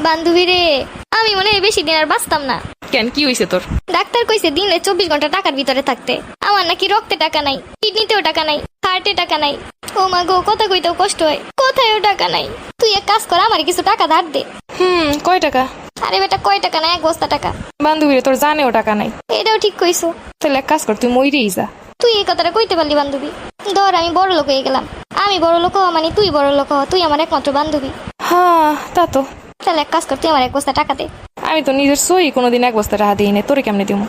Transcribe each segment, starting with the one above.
বান্ধবী রে, আমি মনে হয় বেশি দিন আর বাঁচতাম না। কেন, কি হয়েছে তোর? ডাক্তার কইছে দিনে 24 ঘন্টা টাকার ভিতরে থাকতে। আমার নাকি রক্তে টাকা নাই, কিডনিতেও টাকা নাই, হার্টে টাকা নাই। ও মা গো, কথা কইতেও কষ্ট হয়, কোথায়ও টাকা নাই। তুই এক কাজ কর, আমার কিছু টাকা ধার দে। কয় টাকা? আরে বেটা, কয় টাকা না, 1 বস্তা টাকা। বান্ধবীরে তোর জানেও টাকা নাই। এটাও ঠিক কইছো। তাহলে এক কাজ কর, তুই মইরেই যা। তুই এই কথাটা কইতে পারলি বান্ধবী? ধর আমি বড় লোক হয়ে গেলাম, আমি বড় লোক হওয়া মানে তুই বড় লোক হওয়া, তুই আমার একমাত্র বান্ধবী। হ্যাঁ তা তো। তাহলে এক কাজ কর, তুই আমার 1 বস্তা টাকা দে। আমি তো নিজের সই কোনোদিন 1 বস্তা টাকা দিই না, তোরে কেমনে দিব?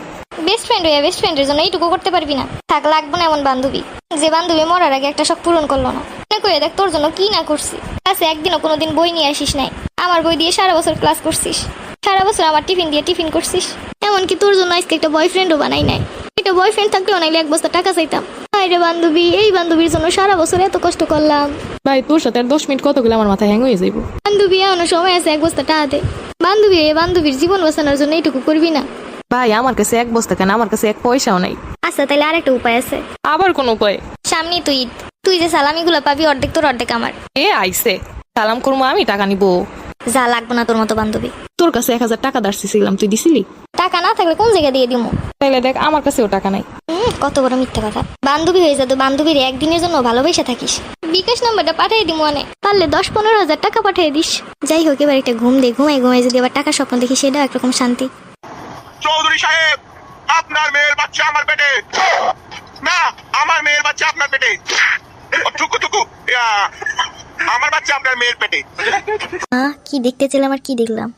বেস্ট ফ্রেন্ড হয়ে বেস্ট ফ্রেন্ডের জন্য এইটুকু করতে পারবি না? থাক, লাগবো না এমন বান্ধবী যে বান্ধবী মরার আগে একটা শখ পূরণ করলো না। মনে করে দেখ তোর জন্য কি না করছি। কাছে একদিনও কোনোদিন বই নিয়ে আসিস নাই, আমার বই দিয়ে সারা বছর ক্লাস করছিস, সারা বছর আমার টিফিন দিয়ে টিফিন করছিস। এমনকি তোর জন্য আজকে একটা বয়ফ্রেন্ডও বানাই নাই। একটা বয়ফ্রেন্ড থাকলেও নাইলে 1 বস্তা টাকা চাইতাম। আরে বান্ধবী, এই বান্ধবীর জন্য সারা বছর এত কষ্ট করলাম। ভাই তোর সাথে আর 10 মিনিট কত গেলে আমার মাথায় হ্যাং হয়ে যাইব। বান্ধবী এখনো সময় আছে, 1 বস্তা টাকা দে। বান্ধবী, এই বান্ধবীর জীবন বাঁচানোর জন্য এইটুকু করবি না? ভাই আমার কাছে 1 বস্তা কেন, আমার কাছে 1 পয়সাও নাই। আচ্ছা, তাহলে আরেকটা উপায় আছে। আবার কোন উপায়? সামনে তুই ঈদ, তুই যে সালামিগুলো পাবি অর্ধেক তোর অর্ধেক আমার। আইছে সালাম করবো, আমি টাকা নিব। যা, লাগবো না তোর মতো বান্ধবী। তোর কাছে 1000 টাকা দাঁড়ছিলাম, তুই দিছিলি? টাকা না থাকলে কোন জায়গা দিয়ে দিমু? তাইলে দেখ, আমার কাছেও টাকা নাই। কত বড় মিথ্যা কথা। বান্ধবী হয়ে যা তো, বান্ধবীর একদিনের জন্য ভালোবেসে থাকিস। বিকাশ নাম্বারটা পাঠিয়ে দিমু, অনে পারলে 10-15 হাজার টাকা পাঠিয়ে দিস। যাই হোক, এবার একটা ঘুম দে, ঘুমাই ঘুমাই যদি আবার টাকা স্বপ্ন দেখি, সেটা একরকম শান্তি। চৌধুরী সাহেব, আপনার মেয়ের বাচ্চা আমার পেটে। না, আমার মেয়ের বাচ্চা আপনার পেটে। টুকু টুকু, আমার বাচ্চা আপনার মেয়ের পেটে। কি দেখতে ছিলাম আর কি দেখলাম?